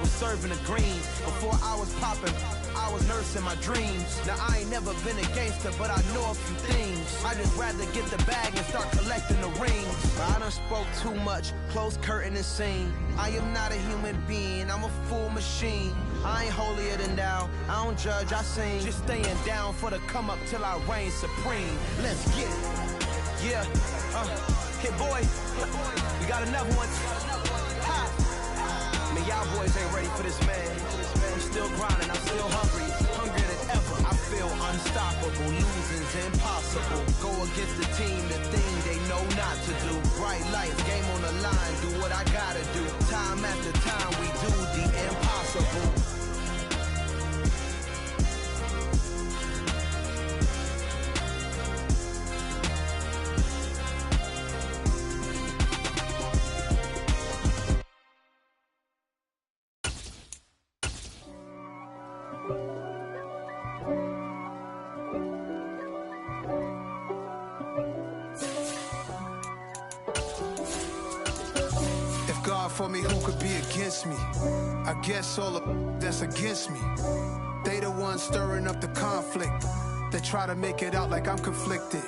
was serving the green. Before I was popping, I was nursing my dreams. Now I ain't never been a gangster, but I know a few things. I just rather get the bag and start collecting the rings. I done spoke too much, close curtain and scene. I am not a human being, I'm a full machine. I ain't holier than thou, I don't judge, I sing. Just staying down for the come up till I reign supreme. Let's get it. Yeah, Hit boy, we got another one. Ha. Man, y'all boys ain't ready for this, man. I'm still grinding, I'm still hungry, hungrier than ever. I feel unstoppable, losing's impossible. Go against the team, the thing they know not to do. Bright lights, game on the line, do what I gotta do. Time after time, we do the impossible. For me, who could be against me? I guess all of that's against me. They the ones stirring up the conflict. They try to make it out like I'm conflicted.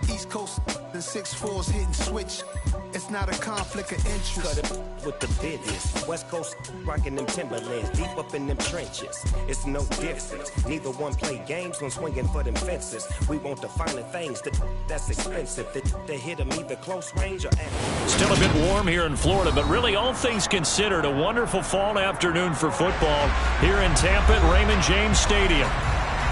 East Coast and 6'4's hitting switch. It's not a conflict of interest. Cut it with the business. West Coast rocking them Timberlands, deep up in them trenches. It's no difference. Neither one play games when swinging for them fences. We want the finer things that's expensive. They hit them either close range or at. Still a bit warm here in Florida, but really all things considered, a wonderful fall afternoon for football here in Tampa at Raymond James Stadium.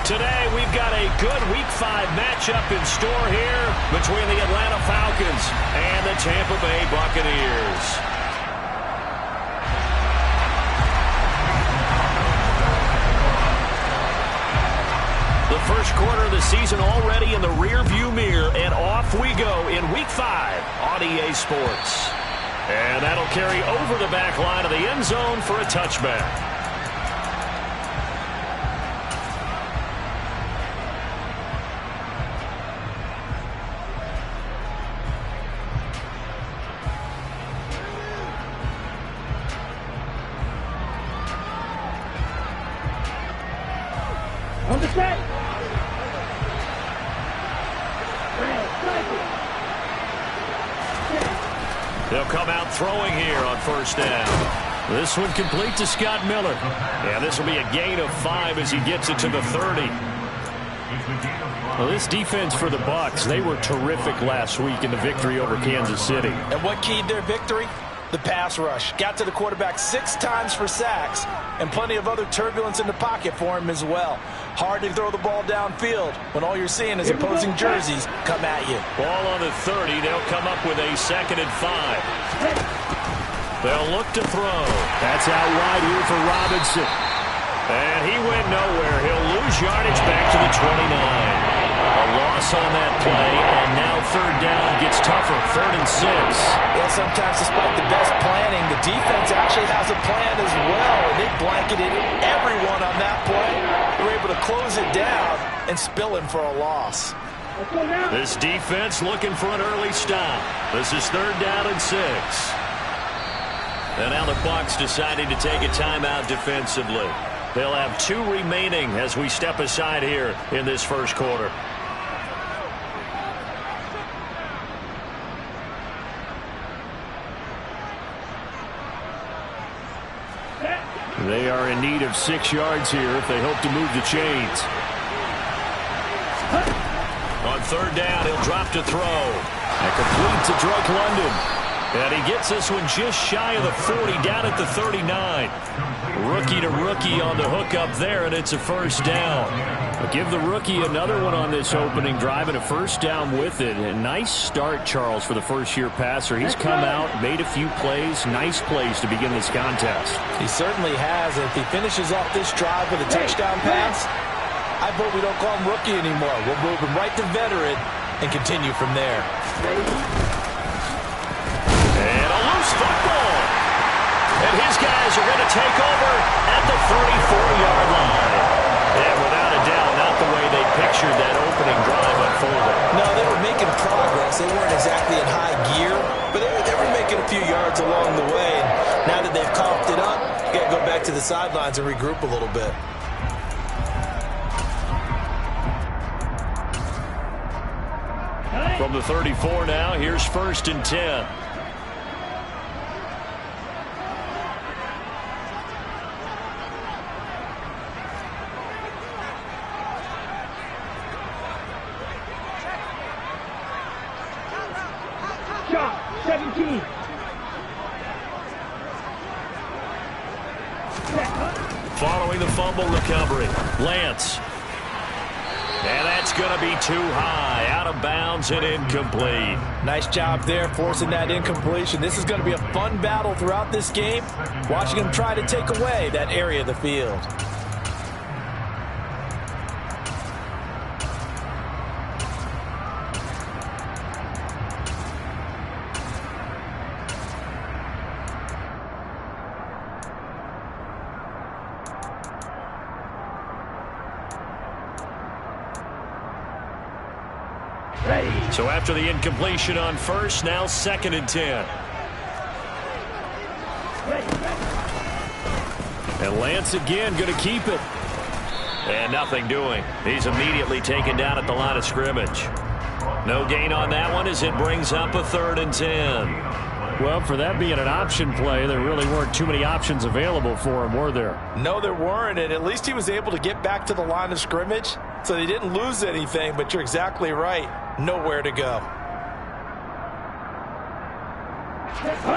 Today, we've got a good Week 5 matchup in store here between the Atlanta Falcons and the Tampa Bay Buccaneers. The first quarter of the season already in the rearview mirror, and off we go in Week 5 on EA Sports. And that'll carry over the back line of the end zone for a touchback. They'll come out throwing here on first down. This one complete to Scott Miller. And this will be a gain of 5 as he gets it to the 30. Well, this defense for the Bucs, they were terrific last week in the victory over Kansas City. And what keyed their victory? The pass rush. Got to the quarterback 6 times for sacks, and plenty of other turbulence in the pocket for him as well. Hard to throw the ball downfield when all you're seeing is opposing jerseys come at you. Ball on the 30. They'll come up with a 2nd and 5. They'll look to throw. That's out wide here for Robinson. And he went nowhere. He'll lose yardage back to the 29. A loss on that play, and now 3rd down gets tougher, 3rd and 6. Yeah, sometimes despite the best planning, the defense actually has a plan as well. They blanketed everyone on that play. They were able to close it down and spill him for a loss. This defense looking for an early stop. This is 3rd down and 6. And now the Bucs deciding to take a timeout defensively. They'll have 2 remaining as we step aside here in this first quarter. They are in need of 6 yards here if they hope to move the chains. On 3rd down, he'll drop to throw. And complete to Drake London. And he gets this one just shy of the 40, down at the 39. Rookie to rookie on the hook up there, and it's a 1st down. But give the rookie another one on this opening drive and a 1st down with it. A nice start, Charles, for the first-year passer. He's come out, made a few plays, nice plays to begin this contest. He certainly has. And if he finishes off this drive with a touchdown pass, I vote we don't call him rookie anymore. We'll move him right to veteran and continue from there. And a loose football. And his guys are going to take over at the 34-yard line. And without a doubt, not the way they pictured that opening drive unfolding. No, they were making progress. They weren't exactly in high gear, but they were making a few yards along the way. they've coughed it up, you got to go back to the sidelines and regroup a little bit. From the 34 now, here's 1st and 10. Shot 17. Following the fumble recovery, Lance. And that's going to be too high, out of bounds and incomplete. Nice job there forcing that incompletion. This is going to be a fun battle throughout this game, watching him try to take away that area of the field. So after the incompletion on 1st, now 2nd and 10. And Lance again going to keep it. And nothing doing. He's immediately taken down at the line of scrimmage. No gain on that one as it brings up a 3rd and 10. Well, for that being an option play, there really weren't too many options available for him, were there? No, there weren't, and at least he was able to get back to the line of scrimmage, so they didn't lose anything, but you're exactly right. Nowhere to go.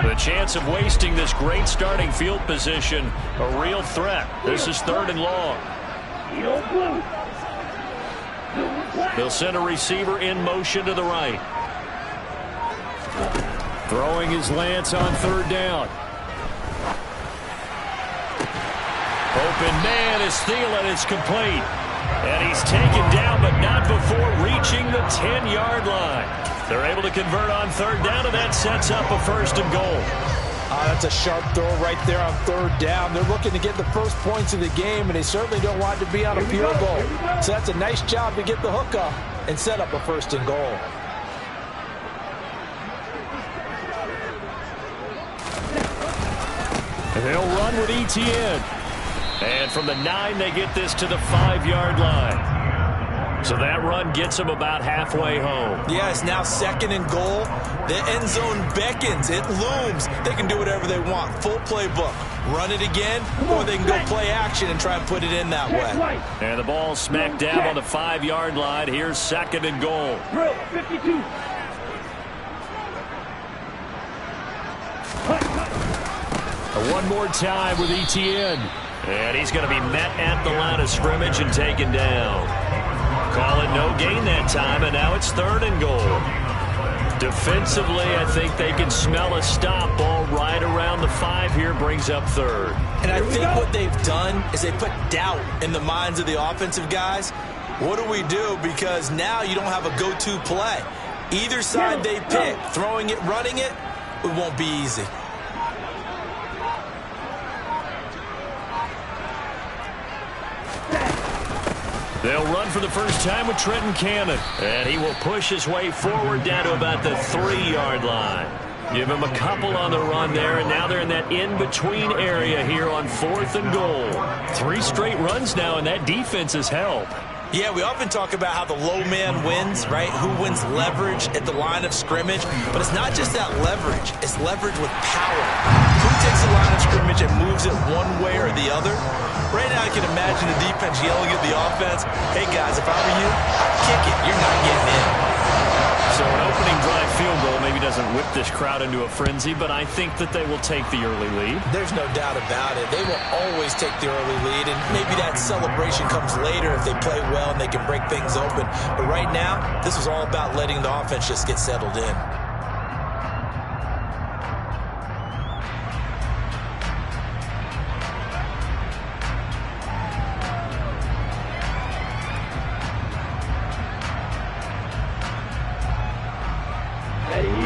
The chance of wasting this great starting field position, a real threat. This is 3rd and long. They'll send a receiver in motion to the right. Throwing his Lance on 3rd down. Open man is Thielen. It's complete. And he's taken down, but not before reaching the 10-yard line. They're able to convert on 3rd down, and that sets up a 1st and goal. That's a sharp throw right there on 3rd down. They're looking to get the first points of the game, and they certainly don't want to be on a field goal. So that's a nice job to get the hook up and set up a 1st and goal. They'll run with Etienne. And from the 9, they get this to the 5-yard line. So that run gets them about halfway home. Yeah, it's now 2nd and goal. The end zone beckons. It looms. They can do whatever they want. Full playbook. Run it again, or they can go play action and try and put it in that way. And the ball smack dab on the 5-yard line. Here's 2nd and goal. 52. One more time with Etienne. And he's going to be met at the line of scrimmage and taken down. Call it no gain that time, and now it's 3rd and goal. Defensively, I think they can smell a stop. Ball right around the 5 here, brings up 3rd. And I think what they've done is they put doubt in the minds of the offensive guys. What do we do? Because now you don't have a go-to play. Either side they pick, throwing it, running it, it won't be easy. They'll run for the first time with Trenton Cannon. And he will push his way forward down to about the 3-yard line. Give him a couple on the run there, and now they're in that in-between area here on 4th and goal. 3 straight runs now, and that defense has helped. Yeah, we often talk about how the low man wins, right? Who wins leverage at the line of scrimmage. But it's not just that leverage. It's leverage with power. Who takes the line of scrimmage and moves it one way or the other? Right now, I can imagine the defense yelling at the offense, hey, guys, if I were you, I'd kick it. You're not getting in. So an opening drive field goal maybe doesn't whip this crowd into a frenzy, but I think that they will take the early lead. There's no doubt about it. They will always take the early lead, and maybe that celebration comes later if they play well and they can break things open. But right now, this is all about letting the offense just get settled in.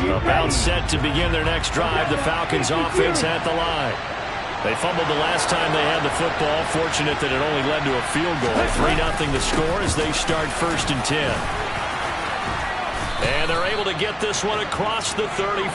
About set to begin their next drive. The Falcons offense at the line. They fumbled the last time they had the football. Fortunate that it only led to a field goal. 3-0 the score as they start 1st and 10. And they're able to get this one across the 35.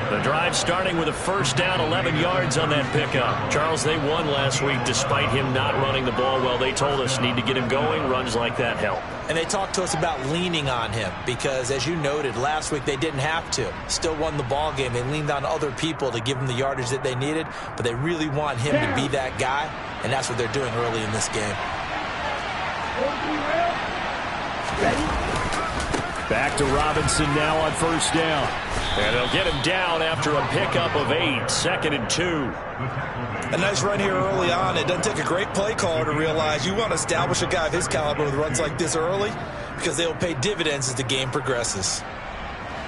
The drive starting with a first down, 11 yards on that pickup. Charles, they won last week despite him not running the ball well. They told us need to get him going. Runs like that help. And they talked to us about leaning on him because, as you noted, last week they didn't have to. Still won the ball game. They leaned on other people to give them the yardage that they needed, but they really want him to be that guy, and that's what they're doing early in this game. Back to Robinson now on first down. And they'll get him down after a pickup of 8, 2nd and 2. A nice run here early on. It doesn't take a great play caller to realize you want to establish a guy of his caliber with runs like this early because they'll pay dividends as the game progresses.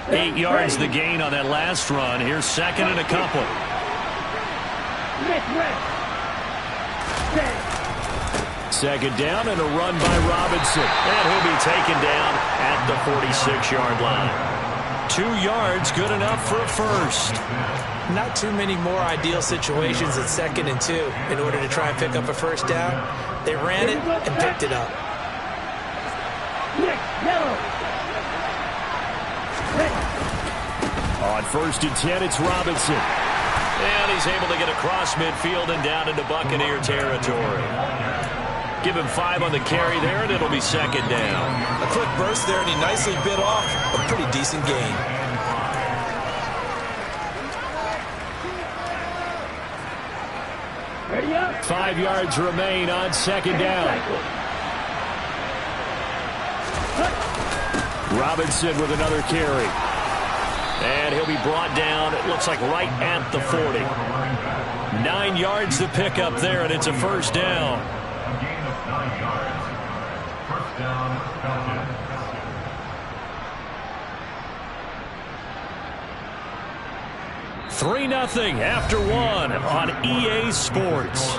8 yards the gain on that last run. Here's 2nd and a couple. Second down and a run by Robinson. And he'll be taken down at the 46-yard line. 2 yards, good enough for a first. Not too many more ideal situations at 2nd and 2 in order to try and pick up a first down. They ran it and picked it up. On 1st and 10, it's Robinson. And he's able to get across midfield and down into Buccaneer territory. Give him 5 on the carry there, and it'll be 2nd down. A quick burst there, and he nicely bit off a pretty decent gain. Ready up. 5 yards remain on 2nd down. Robinson with another carry. And he'll be brought down, it looks like right at the 40. 9 yards to pick up there, and it's a first down. 3-0 after 1 on EA Sports.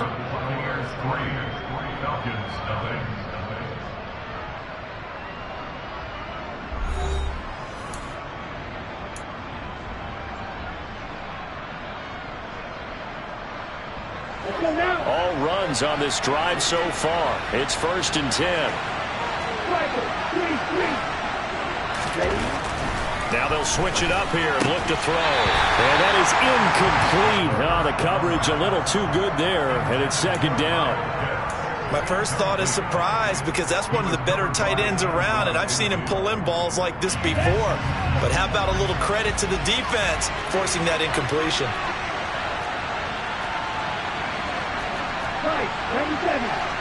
All runs on this drive so far. It's 1st and 10. Now they'll switch it up here and look to throw. And that is incomplete. Oh, the coverage a little too good there, and it's 2nd down. My first thought is surprise because that's one of the better tight ends around, and I've seen him pull in balls like this before. But how about a little credit to the defense forcing that incompletion? 97.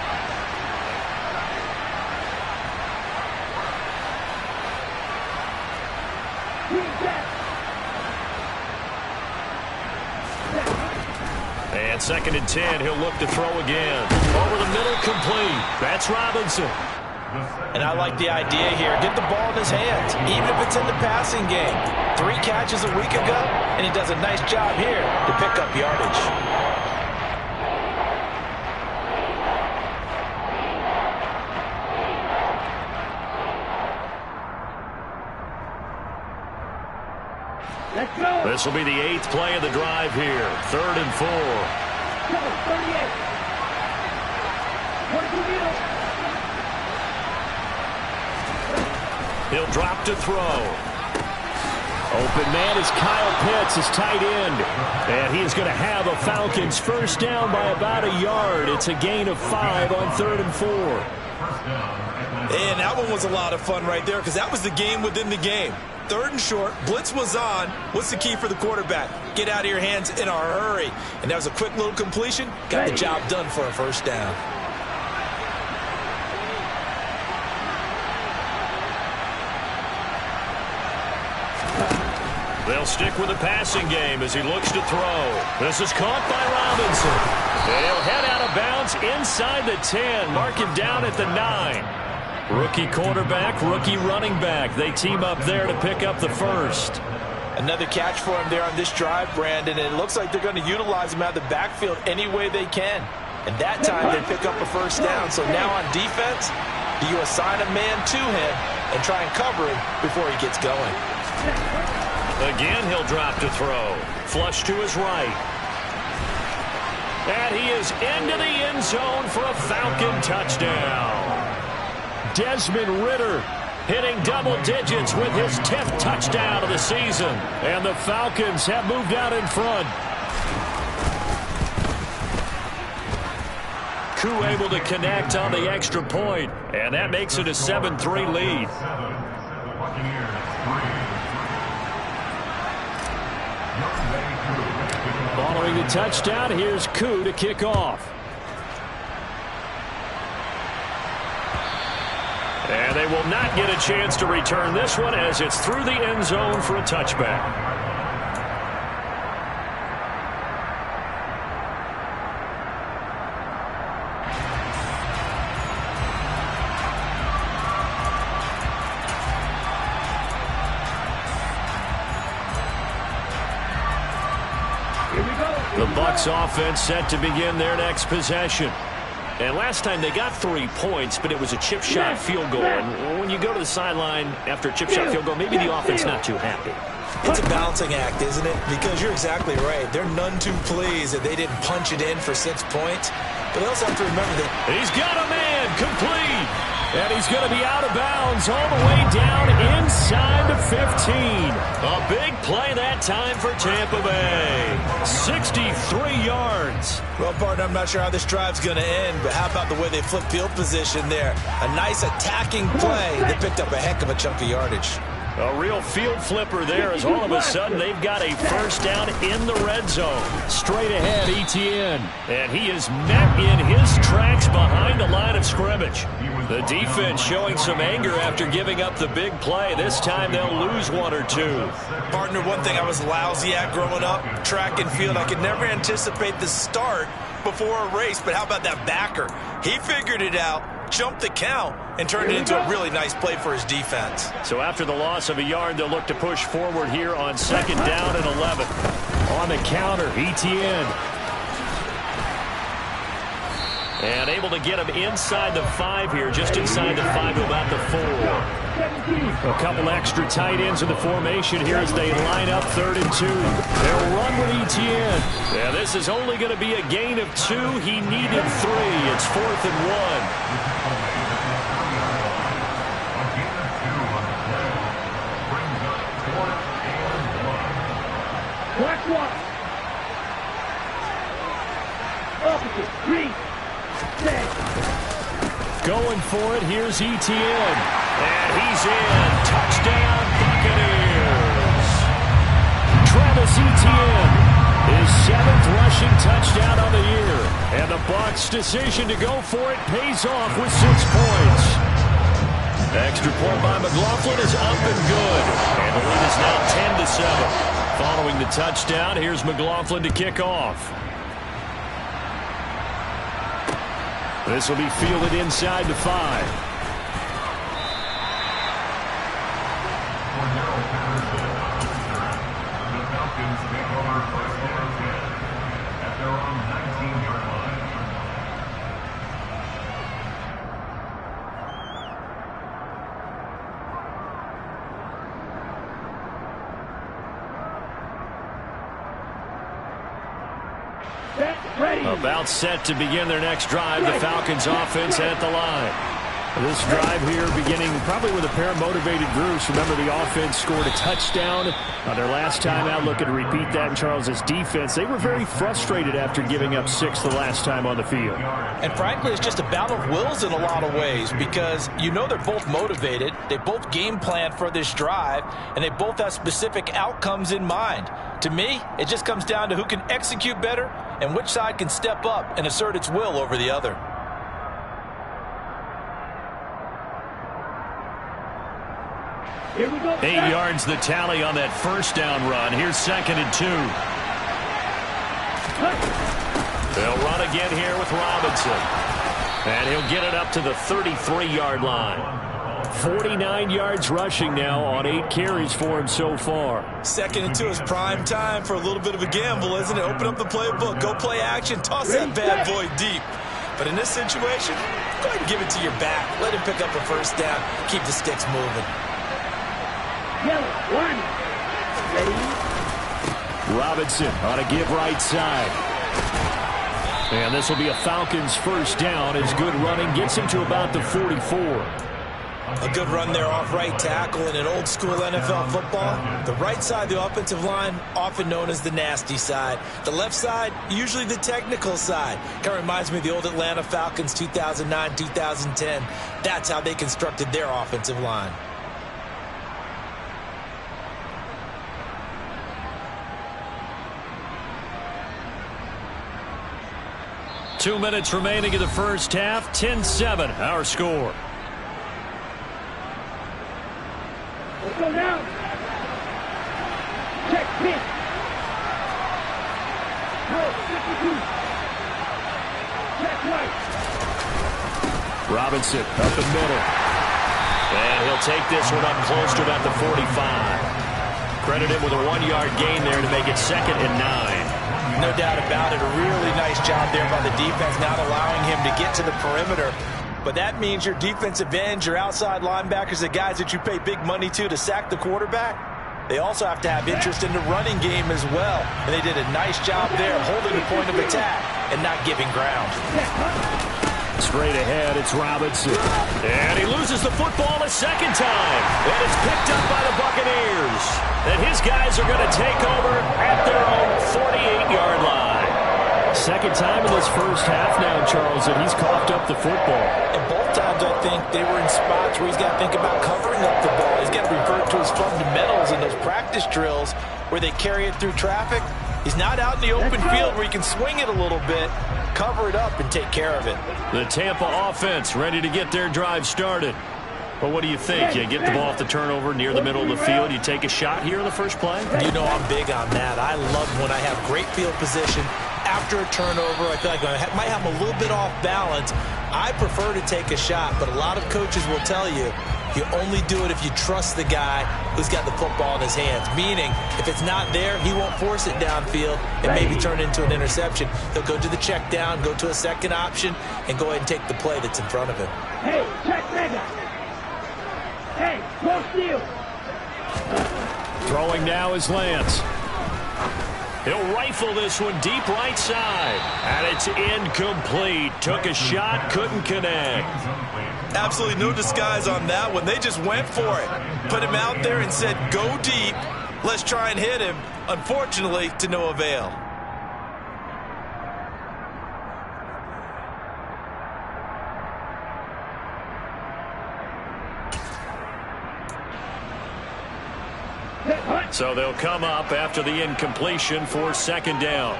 And 2nd and 10, he'll look to throw again. Over the middle, complete. That's Robinson. And I like the idea here. Get the ball in his hands, even if it's in the passing game. 3 catches a week ago, and he does a nice job here to pick up yardage. This will be the 8th play of the drive here. 3rd and 4. He'll drop to throw. Open man is Kyle Pitts, his tight end. And he is going to have a Falcons first down by about a yard. It's a gain of 5 on 3rd and 4. And that one was a lot of fun right there because that was the game within the game. 3rd and short, blitz was on. What's the key for the quarterback? Get out of your hands in a hurry. And that was a quick little completion. Got the job done for a first down. They'll stick with the passing game as he looks to throw. This is caught by Robinson. And he'll head out of bounds inside the 10. Mark him down at the 9. Rookie quarterback, rookie running back. They team up there to pick up the first. Another catch for him there on this drive, Brandon, and it looks like they're going to utilize him out of the backfield any way they can. And that time they pick up a first down. So now on defense, do you assign a man to him and try and cover him before he gets going? Again, he'll drop to throw. Flush to his right. And he is into the end zone for a Falcon touchdown. Desmond Ridder, hitting double digits with his 10th touchdown of the season. And the Falcons have moved out in front. Koo able to connect on the extra point, and that makes it a 7-3 lead. Following the touchdown, here's Koo to kick off. And they will not get a chance to return this one as it's through the end zone for a touchback. The Bucs offense set to begin their next possession. And last time they got 3 points, but it was a chip shot field goal. And when you go to the sideline after a chip shot field goal, maybe the offense not too happy. It's a balancing act, isn't it? Because you're exactly right. They're none too pleased that they didn't punch it in for 6 points. But they also have to remember that he's got a man complete. And he's going to be out of bounds all the way down inside the 15. A big play that time for Tampa Bay. 63 yards. Well, partner, I'm not sure how this drive's going to end, but how about the way they flipped field position there? A nice attacking play that picked up a heck of a chunk of yardage. A real field flipper there as all of a sudden they've got a first down in the red zone. Straight ahead, Etienne. And he is met in his tracks behind the line of scrimmage. The defense showing some anger after giving up the big play. This time they'll lose 1 or 2. Partner, one thing I was lousy at growing up, track and field, I could never anticipate the start before a race, but how about that backer? He figured it out, jumped the count, and turned it into a really nice play for his defense. So after the loss of a yard, they'll look to push forward here on 2nd down and 11. On the counter, Etienne. And able to get him inside the 5 here, just inside the 5 to about the 4. A couple extra tight ends in the formation here as they line up 3rd and 2. They'll run with Etienne. Yeah, this is only going to be a gain of 2. He needed 3. It's 4th and 1. Watch one. Opposite. 3. Going for it, here's Etienne. And he's in. Touchdown, Buccaneers. Travis Etienne, his 7th rushing touchdown on the year. And the Bucs' decision to go for it pays off with 6 points. Extra point by McLaughlin is up and good. And the lead is now 10-7. Following the touchdown, here's McLaughlin to kick off. This will be fielded inside the 5. About set to begin their next drive. The Falcons offense at the line. This drive here beginning probably with a pair of motivated Bruce. Remember, the offense scored a touchdown their last time out. Looking to repeat that in Charles's defense. They were very frustrated after giving up 6 the last time on the field. And frankly, it's just a battle of wills in a lot of ways because you know they're both motivated. They both game plan for this drive, and they both have specific outcomes in mind. To me, it just comes down to who can execute better and which side can step up and assert its will over the other. Here we go. 8 yards the tally on that first down run. Here's 2nd and 2. They'll run again here with Robinson. And he'll get it up to the 33-yard line. 49 yards rushing now on 8 carries for him so far. 2nd and 2 is prime time for a little bit of a gamble, isn't it? Open up the playbook, go play action, toss that bad boy deep. But in this situation, go ahead and give it to your back. Let him pick up a first down. Keep the sticks moving. Yellow, 1. Ready? Robinson on a give right side. And this will be a Falcons first down as good running gets him to about the 44. A good run there off right tackle in an old school NFL football. The right side of the offensive line, often known as the nasty side. The left side, usually the technical side. Kind of reminds me of the old Atlanta Falcons 2009, 2010. That's how they constructed their offensive line. Two minutes remaining in the first half. 10-7, our score. Let's go now. Check pitch. No, 52. Check right. Robinson up the middle. And he'll take this one up close to about the 45. Credit him with a 1-yard gain there to make it 2nd and 9. No doubt about it. A really nice job there by the defense, not allowing him to get to the perimeter. But that means your defensive ends, your outside linebackers, the guys that you pay big money to sack the quarterback, they also have to have interest in the running game as well. And they did a nice job there holding the point of attack and not giving ground. Straight ahead, it's Robinson. And he loses the football a second time. And it's picked up by the Buccaneers. And his guys are going to take over at their own 48-yard line. Second time in this first half now, Charles, that he's coughed up the football. And both times, I think, they were in spots where he's got to think about covering up the ball. He's got to revert to his fundamentals in those practice drills where they carry it through traffic. He's not out in the open field where he can swing it a little bit, cover it up, and take care of it. The Tampa offense ready to get their drive started. Well, what do you think? You get the ball off the turnover near the middle of the field. You take a shot here in the first play? You know I'm big on that. I love when I have great field position. After a turnover, I feel like I might have a little bit off balance. I prefer to take a shot, but a lot of coaches will tell you, you only do it if you trust the guy who's got the football in his hands. Meaning, if it's not there, he won't force it downfield and maybe turn it into an interception. He'll go to the check down, go to a second option, and go ahead and take the play that's in front of him. Hey, check mega. Hey, go steal. Throwing now is Lance. He'll rifle this one deep right side. And it's incomplete. Took a shot, couldn't connect. Absolutely no disguise on that one. They just went for it. Put him out there and said, go deep. Let's try and hit him. Unfortunately, to no avail. So they'll come up after the incompletion for second down.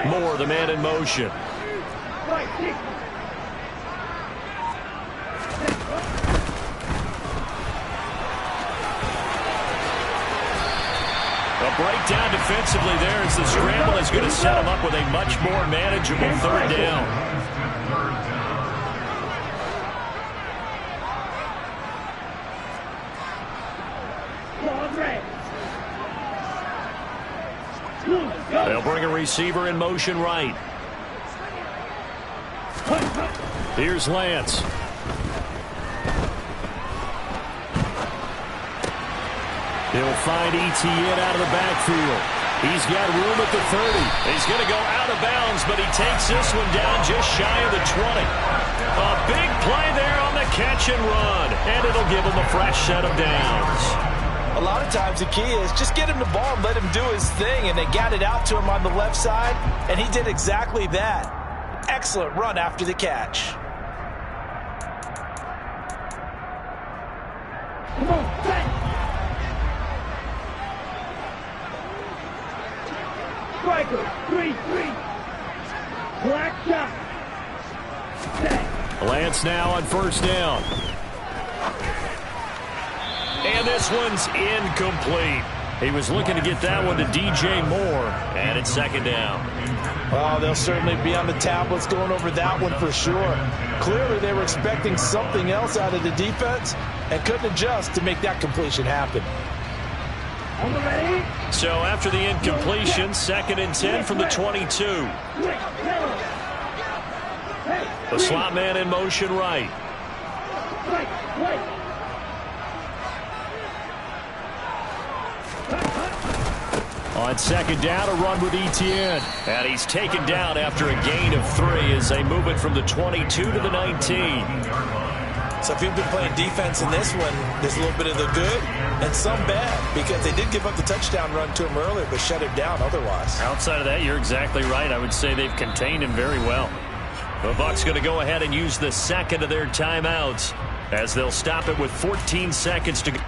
Moore, the man in motion. A breakdown defensively there as the scramble is going to set him up with a much more manageable third down. They'll bring a receiver in motion right. Here's Lance. He'll find Etienne out of the backfield. He's got room at the 30. He's going to go out of bounds, but he takes this one down just shy of the 20. A big play there on the catch and run, and it'll give him a fresh set of downs. A lot of times the key is just get him the ball and let him do his thing, and they got it out to him on the left side, and he did exactly that. Excellent run after the catch. Come on, set. Striker, 3-3. Black shot. Set. Lance now on first down. And this one's incomplete. He was looking to get that one to DJ Moore, and it's second down. Well, they'll certainly be on the tablets going over that one for sure. Clearly, they were expecting something else out of the defense and couldn't adjust to make that completion happen. So after the incompletion, 2nd and 10 from the 22. The slot man in motion right. On second down, a run with Etienne. And he's taken down after a gain of 3 as they move it from the 22 to the 19. So if you've been playing defense in this one, there's a little bit of the good and some bad, because they did give up the touchdown run to him earlier, but shut him down otherwise. Outside of that, you're exactly right. I would say they've contained him very well. The Bucs going to go ahead and use the second of their timeouts as they'll stop it with 14 seconds to go.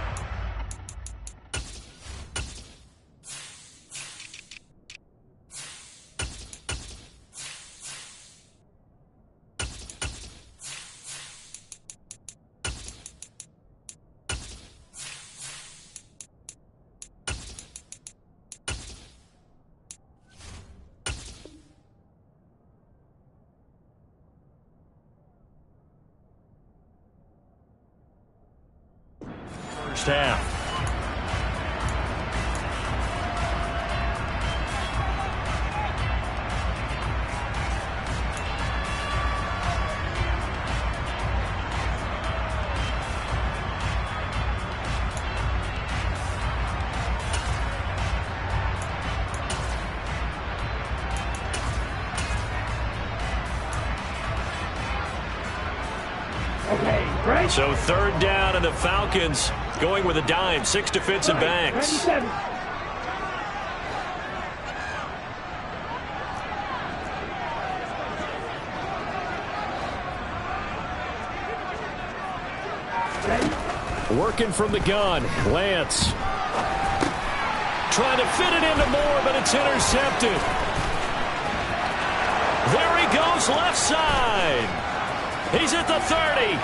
First half. So third down, and the Falcons going with a dime. 6 defensive backs. Working from the gun, Lance. Trying to fit it into Moore, but it's intercepted. There he goes, left side. He's at the 30.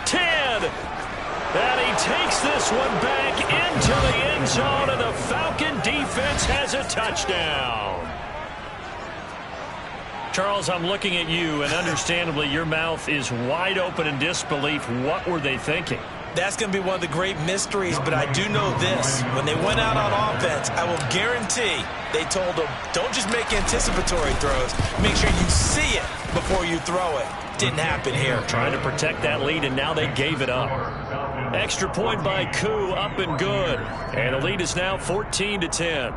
10. And he takes this one back into the end zone, and the Falcon defense has a touchdown. Charles, I'm looking at you, and understandably your mouth is wide open in disbelief. What were they thinking? That's going to be one of the great mysteries, but I do know this. When they went out on offense, I will guarantee they told them, don't just make anticipatory throws. Make sure you see it before you throw it. Didn't happen here. Trying to protect that lead, and now they gave it up. Extra point by Koo, up and good. And the lead is now 14-10.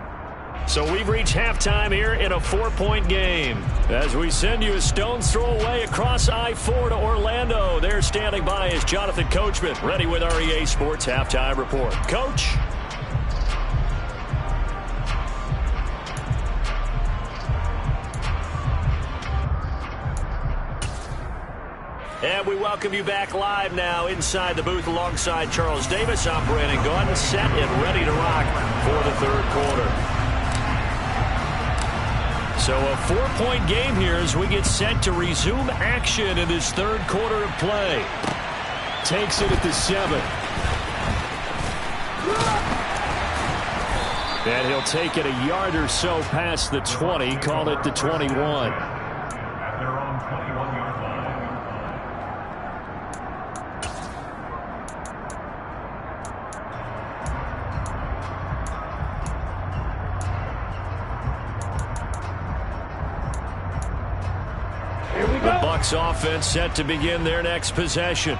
So we've reached halftime here in a 4-point game. As we send you a stone's throw away across I-4 to Orlando. There standing by is Jonathan Coachman, ready with REA Sports Halftime Report. Coach? And we welcome you back live now inside the booth alongside Charles Davis. I'm Brandon Gaudin, set and ready to rock for the third quarter. So a 4-point game here as we get set to resume action in this third quarter of play. Takes it at the 7. And he'll take it a yard or so past the 20, call it the 21. Offense set to begin their next possession.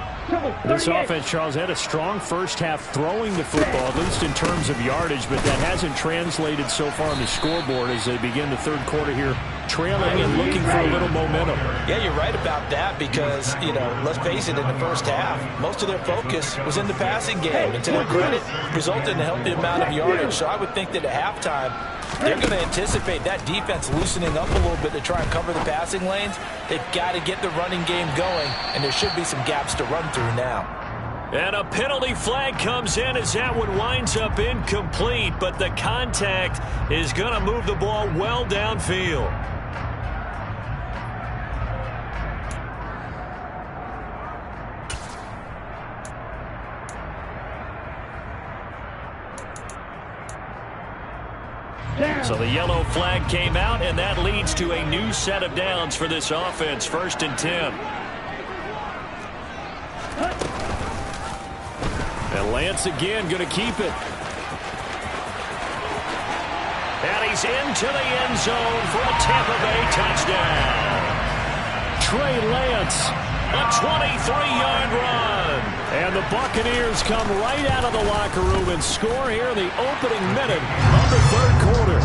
This offense, Charles, had a strong first half throwing the football, at least in terms of yardage, but that hasn't translated so far on the scoreboard as they begin the third quarter here, trailing and looking for a little momentum. Yeah, you're right about that because, you know, let's face it, in the first half, most of their focus was in the passing game, and to their credit, resulted in a healthy amount of yardage. So I would think that at halftime, they're going to anticipate that defense loosening up a little bit to try and cover the passing lanes. They've got to get the running game going, and there should be some gaps to run through now. And a penalty flag comes in as that one winds up incomplete, but the contact is going to move the ball well downfield. So the yellow flag came out, and that leads to a new set of downs for this offense. 1st and 10. And Lance again going to keep it. And he's into the end zone for a Tampa Bay touchdown. Trey Lance, a 23-yard run. And the Buccaneers come right out of the locker room and score here in the opening minute of the third quarter.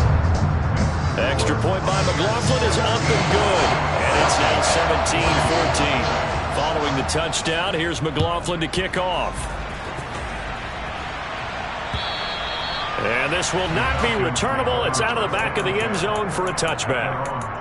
Extra point by McLaughlin is up and good. And it's now 17-14. Following the touchdown, here's McLaughlin to kick off. And this will not be returnable. It's out of the back of the end zone for a touchback.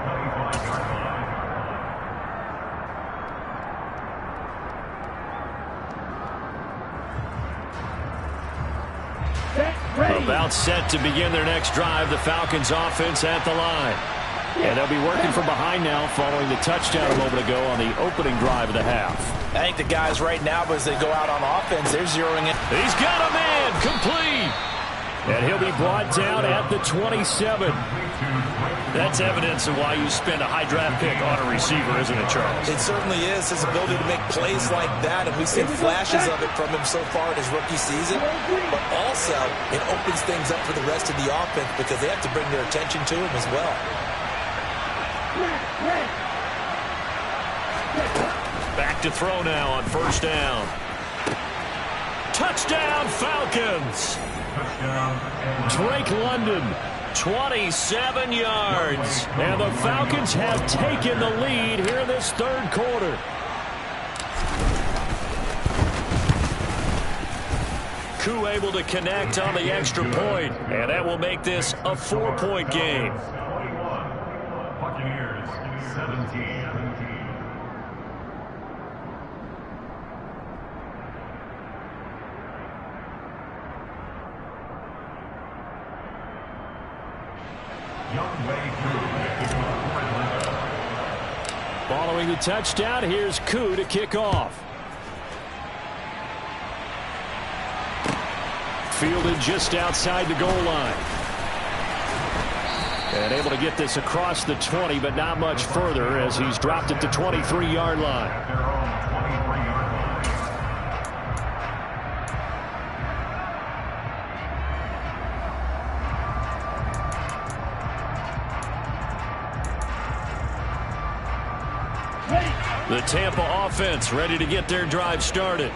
About set to begin their next drive. The Falcons offense at the line. And they'll be working from behind now following the touchdown a moment ago on the opening drive of the half. I think the guys right now, as they go out on offense, they're zeroing in. He's got a man complete. And he'll be brought down at the 27. That's evidence of why you spend a high draft pick on a receiver, isn't it, Charles? It certainly is. His ability to make plays like that, and we've seen flashes of it from him so far in his rookie season. But also, it opens things up for the rest of the offense because they have to bring their attention to him as well. Back to throw now on first down. Touchdown, Falcons! Drake London, 27 yards. And the Falcons have taken the lead here in this third quarter. Koo able to connect on the extra point, and that will make this a 4-point game. Buccaneers 17. Following the touchdown, here's Koo to kick off. Fielded just outside the goal line. And able to get this across the 20, but not much further as he's dropped it to 23-yard line. The Tampa offense ready to get their drive started.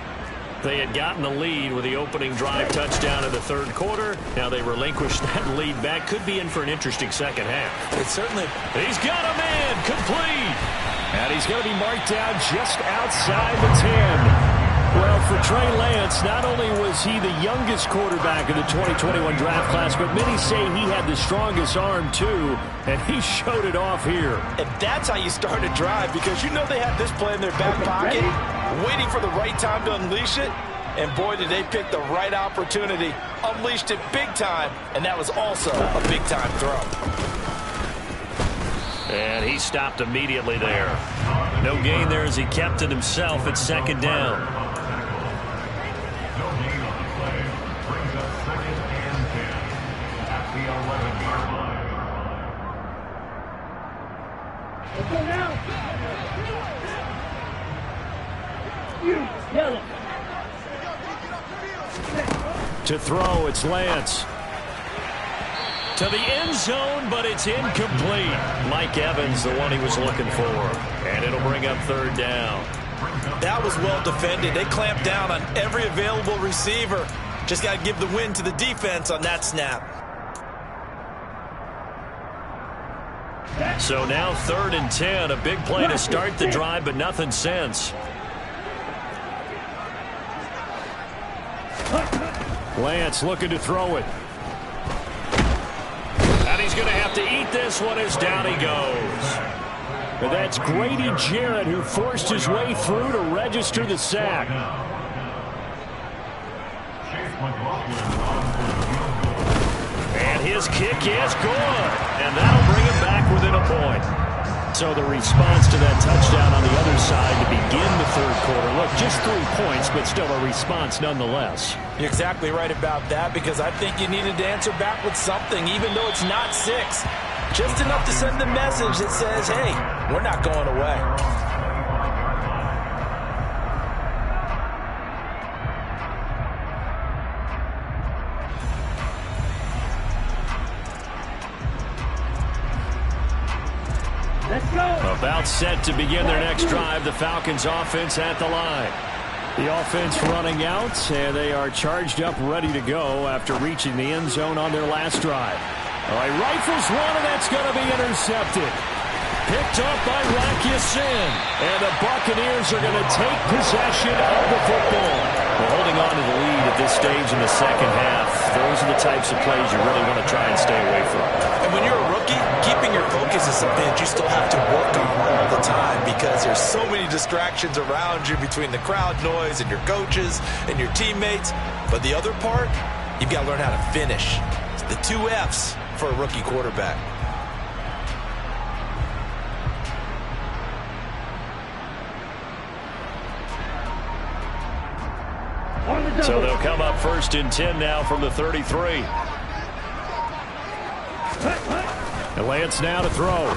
They had gotten the lead with the opening drive touchdown in the third quarter. Now they relinquish that lead back. Could be in for an interesting second half. It certainly. He's got a man complete. And he's going to be marked down just outside the 10. Well, for Trey Lance, not only was he the youngest quarterback in the 2021 draft class, but many say he had the strongest arm too, and he showed it off here. And that's how you start a drive, because you know they have this play in their back pocket, waiting for the right time to unleash it. And boy, did they pick the right opportunity. Unleashed it big time, and that was also a big-time throw. And he stopped immediately there. No gain there as he kept it himself at second down. To throw, it's Lance. To the end zone, but it's incomplete. Mike Evans, the one he was looking for. And it'll bring up third down. That was well defended. They clamped down on every available receiver. Just got to give the win to the defense on that snap. So now 3rd and 10. A big play to start the drive, but nothing since. Lance looking to throw it. And he's going to have to eat this one as down he goes. But that's Grady Jarrett who forced his way through to register the sack. And his kick is good. And that'll bring him back within a point. So the response to that touchdown on the other side to begin the third quarter. Look, just 3 points, but still a response nonetheless. You're exactly right about that, because I think you needed to answer back with something, even though it's not 6. Just enough to send the message that says, hey, we're not going away. Let's go. About set to begin their next drive. The Falcons offense at the line. The offense running out, and they are charged up, ready to go after reaching the end zone on their last drive. All right, rifles one, and that's going to be intercepted. Picked up by Rakisin, and the Buccaneers are going to take possession of the football. Well, holding on to the lead at this stage in the second half, those are the types of plays you really want to try and stay away from. And when you're a rookie, keeping your focus is something that you still have to work on all the time because there's so many distractions around you between the crowd noise and your coaches and your teammates. But the other part, you've got to learn how to finish. It's the 2 F's for a rookie quarterback. So they'll come up 1st and 10 now from the 33. And Lance now to throw.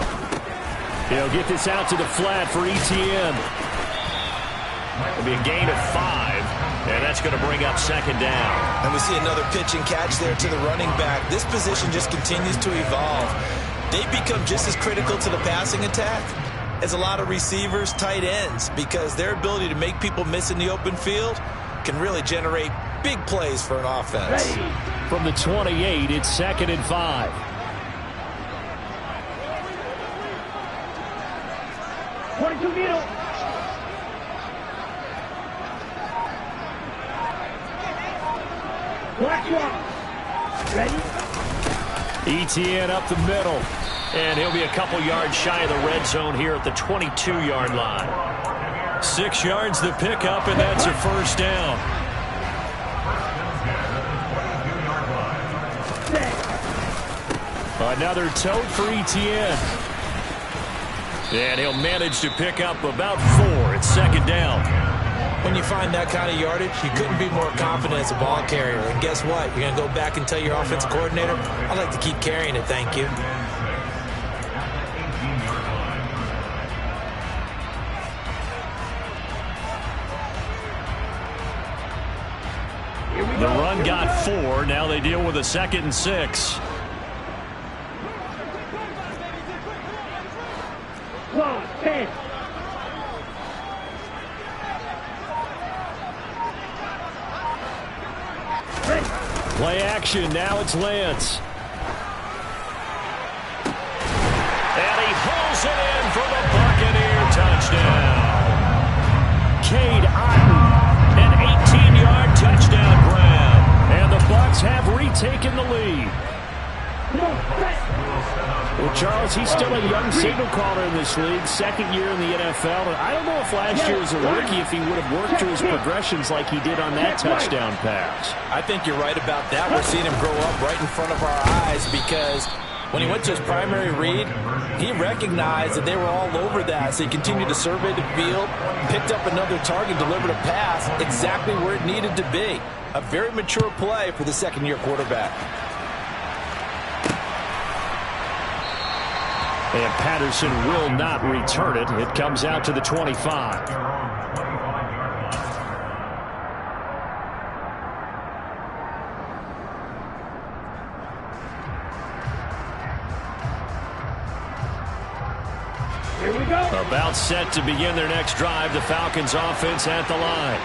He'll get this out to the flat for Etienne. It'll be a gain of 5, and that's going to bring up 2nd down. And we see another pitch and catch there to the running back. This position just continues to evolve. They become just as critical to the passing attack as a lot of receivers, tight ends, because their ability to make people miss in the open field can really generate big plays for an offense. From the 28, it's 2nd and 5. Etienne up the middle, and he'll be a couple yards shy of the red zone here at the 22-yard line. 6 yards the pickup, and that's a 1st down. Another tote for Etienne. And he'll manage to pick up about 4. It's 2nd down. When you find that kind of yardage, you couldn't be more confident as a ball carrier. And guess what? You're going to go back and tell your offensive coordinator, I'd like to keep carrying it, thank you. The run got 4. Now they deal with a 2nd and 6. Play action. Now it's Lance. And he hauls it in for the Buccaneer touchdown. Cade Otton, an 18-yard touchdown grab. And the Bucs have retaken the lead. Well, Charles, he's still a young signal caller in this league, 2nd year in the NFL. And I don't know if last year as a rookie, if he would have worked through his progressions like he did on that touchdown pass. I think you're right about that. We're seeing him grow up right in front of our eyes because when he went to his primary read, he recognized that they were all over that. So he continued to survey the field, picked up another target, delivered a pass exactly where it needed to be. A very mature play for the 2nd-year quarterback. And Patterson will not return it. It comes out to the 25. Here we go. About set to begin their next drive. The Falcons offense at the line.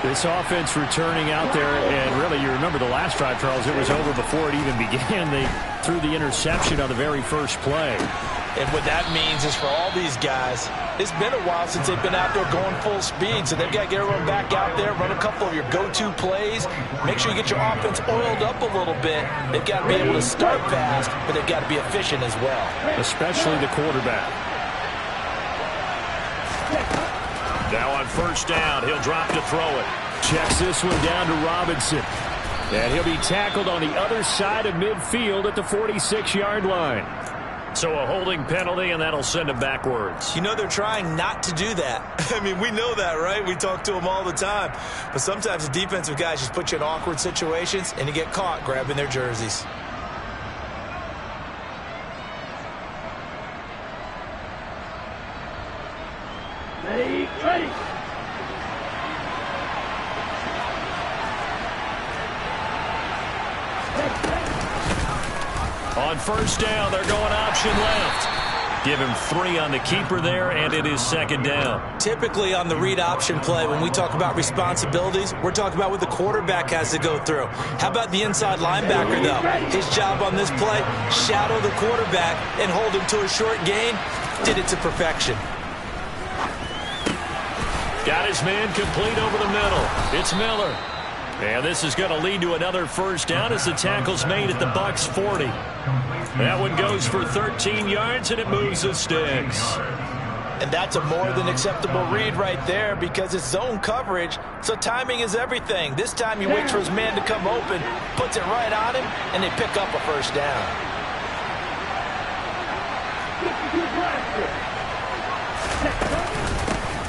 This offense returning out there, and really, you remember the last drive, Charles, it was over before it even began. They threw the interception on the very first play. And what that means is for all these guys, it's been a while since they've been out there going full speed, so they've got to get everyone back out there, run a couple of your go-to plays, make sure you get your offense oiled up a little bit. They've got to be able to start fast, but they've got to be efficient as well. Especially the quarterback. Now on 1st down, he'll drop to throw it. Checks this one down to Robinson. And he'll be tackled on the other side of midfield at the 46-yard line. So a holding penalty, and that'll send him backwards. You know they're trying not to do that. I mean, we know that, right? We talk to them all the time. But sometimes the defensive guys just put you in awkward situations, and you get caught grabbing their jerseys. Ready. On 1st down, they're going option left. Give him 3 on the keeper there, and it is second down. Typically on the read option play, when we talk about responsibilities, we're talking about what the quarterback has to go through. How about the inside linebacker, though? His job on this play, shadow the quarterback and hold him to a short gain. Did it to perfection. Got his man complete over the middle. It's Miller. And this is going to lead to another first down as the tackle's made at the Bucs 40. That one goes for 13 yards, and it moves the sticks. And that's a more than acceptable read right there because it's zone coverage, so timing is everything. This time he waits for his man to come open, puts it right on him, and they pick up a first down.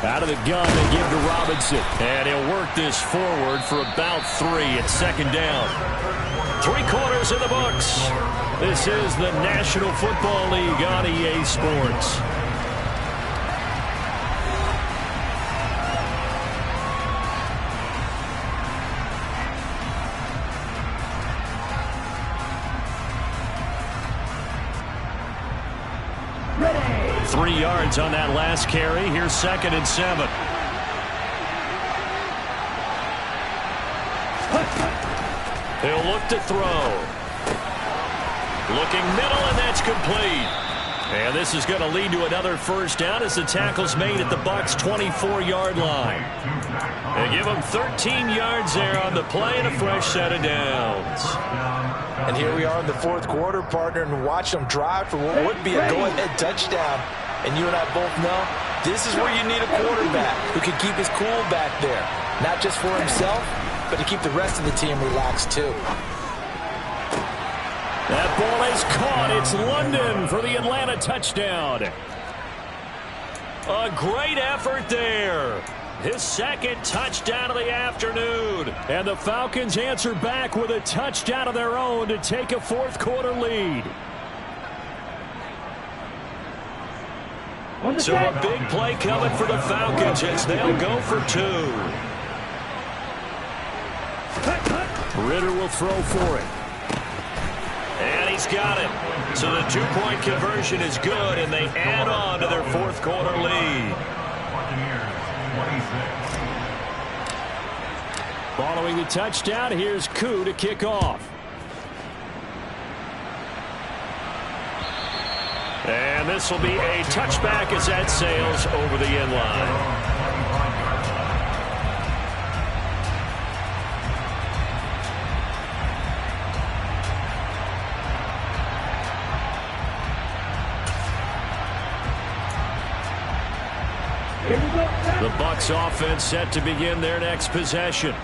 Out of the gun, they give to Robinson. And he'll work this forward for about 3 at second down. 3 quarters in the books. This is the National Football League on EA Sports. Ready. 3 yards on that last carry. Here's 2nd and 7. He'll look to throw. Looking middle, and that's complete. And this is going to lead to another first down as the tackle's made at the Bucs 24-yard line. They give him 13 yards there on the play and a fresh set of downs. And here we are in the 4th quarter, partner, and watch them drive for what would be a go-ahead touchdown. And you and I both know this is where you need a quarterback who can keep his cool back there. Not just for himself, but to keep the rest of the team relaxed too. That ball is caught. It's London for the Atlanta touchdown. A great effort there. His 2nd touchdown of the afternoon. And the Falcons answer back with a touchdown of their own to take a 4th quarter lead. So a big play coming for the Falcons as they'll go for 2. Ritter will throw for it. And he's got it. So the 2-point conversion is good, and they add on to their 4th quarter lead. Following the touchdown, here's Koo to kick off. And this will be a touchback as that sails over the end line. The Bucs offense set to begin their next possession.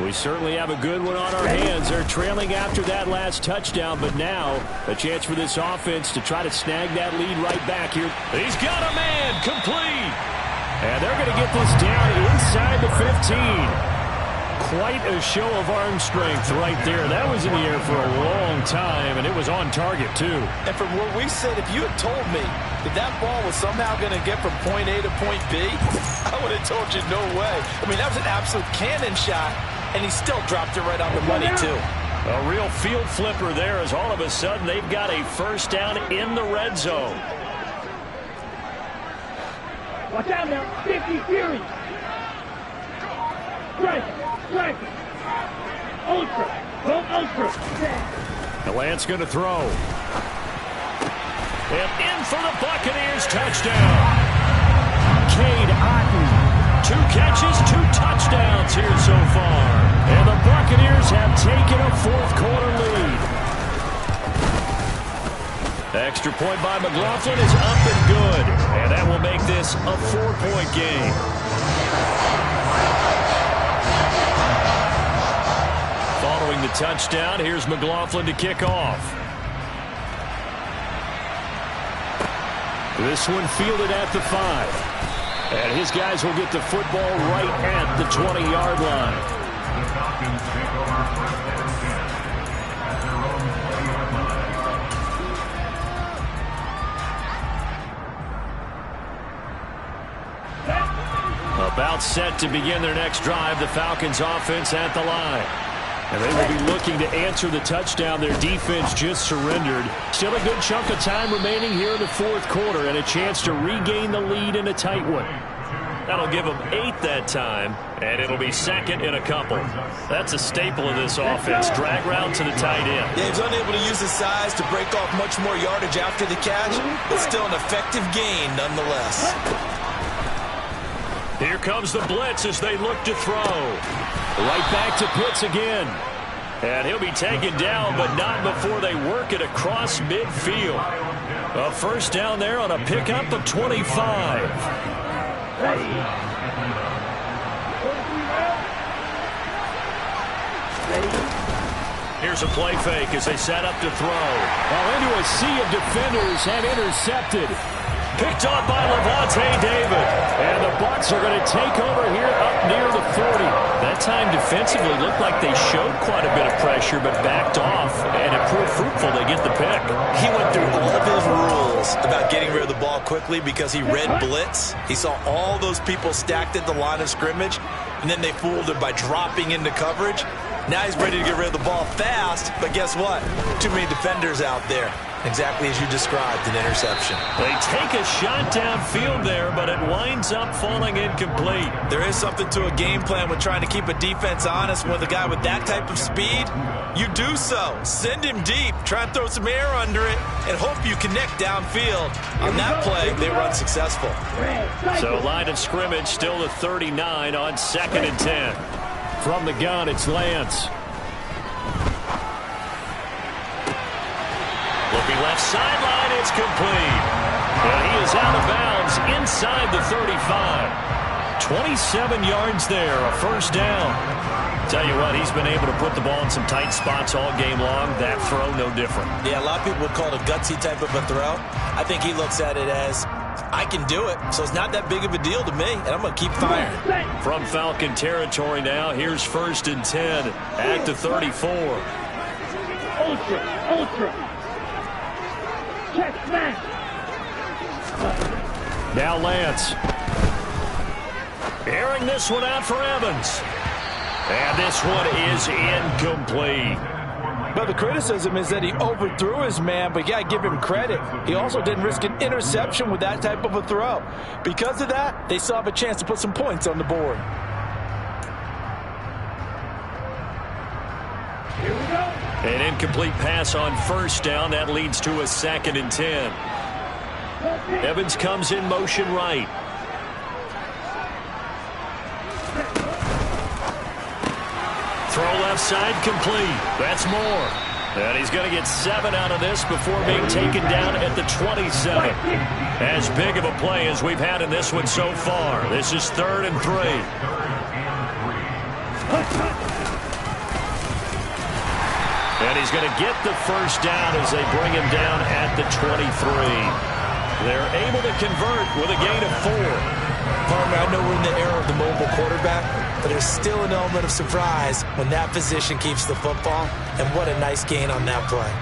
We certainly have a good one on our hands. They're trailing after that last touchdown, but now a chance for this offense to try to snag that lead right back here. He's got a man complete. And they're going to get this down inside the 15. Quite a show of arm strength right there. That was in the air for a long time, and it was on target, too. And from what we said, if you had told me that ball was somehow going to get from point A to point B, I would have told you no way. I mean, that was an absolute cannon shot, and he still dropped it right on the money, too. A real field flipper there as all of a sudden they've got a first down in the red zone. Watch out now. 50 Fury. Strike. Ultra. Go ultra. The Lance going to throw. And in for the Buccaneers touchdown. Cade Otton. 2 catches, 2 touchdowns here so far. And the Buccaneers have taken a 4th quarter lead. Extra point by McLaughlin is up and good. And that will make this a 4-point game. Following the touchdown, here's McLaughlin to kick off. This one fielded at the 5. And his guys will get the football right at the 20-yard line. The Falcons take over first and 10 at their own 20-yard line. About set to begin their next drive, the Falcons offense at the line. And they will be looking to answer the touchdown their defense just surrendered. Still a good chunk of time remaining here in the fourth quarter and a chance to regain the lead in a tight one. That'll give them 8 that time, and it'll be second in a couple. That's a staple of this offense. Drag route to the tight end. Yeah, he's unable to use his size to break off much more yardage after the catch, but still an effective gain nonetheless. Here comes the blitz as they look to throw. Right back to Pitts again. And he'll be taken down, but not before they work it across midfield. A first down there on a pickup of 25. Here's a play fake as they set up to throw. Well, into a sea of defenders and intercepted. Picked off by Levante David. And the Bucs are going to take over here up near the 40. That time defensively looked like they showed quite a bit of pressure but backed off, and it proved fruitful. They get the pick. He went through all of his rules about getting rid of the ball quickly because he read blitz. He saw all those people stacked at the line of scrimmage, and then they fooled him by dropping into coverage. Now he's ready to get rid of the ball fast, but guess what? Too many defenders out there. Exactly as you described, an interception. They take a shot downfield there, but it winds up falling incomplete. There is something to a game plan with trying to keep a defense honest. With a guy with that type of speed, you do so. Send him deep, try and throw some air under it, and hope you connect downfield. On that play, they were unsuccessful. So line of scrimmage still the 39 on 2nd and 10. From the gun, it's Lance. Looking left sideline, it's complete. And he is out of bounds inside the 35. 27 yards there, a first down. Tell you what, he's been able to put the ball in some tight spots all game long. That throw, no different. Yeah, a lot of people would call it a gutsy type of a throw. I think he looks at it as, I can do it, so it's not that big of a deal to me, and I'm going to keep firing. From Falcon territory now, here's 1st and 10 at the 34. Ultra. Check, smash. Now Lance. Airing this one out for Evans. And this one is incomplete. But the criticism is that he overthrew his man, but you got to give him credit. He also didn't risk an interception with that type of a throw. Because of that, they still have a chance to put some points on the board. Here we go. An incomplete pass on first down. That leads to a 2nd and 10. Evans comes in motion right. Throw left side complete. That's more. And he's going to get 7 out of this before being taken down at the 27. As big of a play as we've had in this one so far. This is 3rd and 3. And he's going to get the first down as they bring him down at the 23. They're able to convert with a gain of 4. Farmer, I know we're in the era of the mobile quarterback, but there's still an element of surprise when that position keeps the football, and what a nice gain on that play.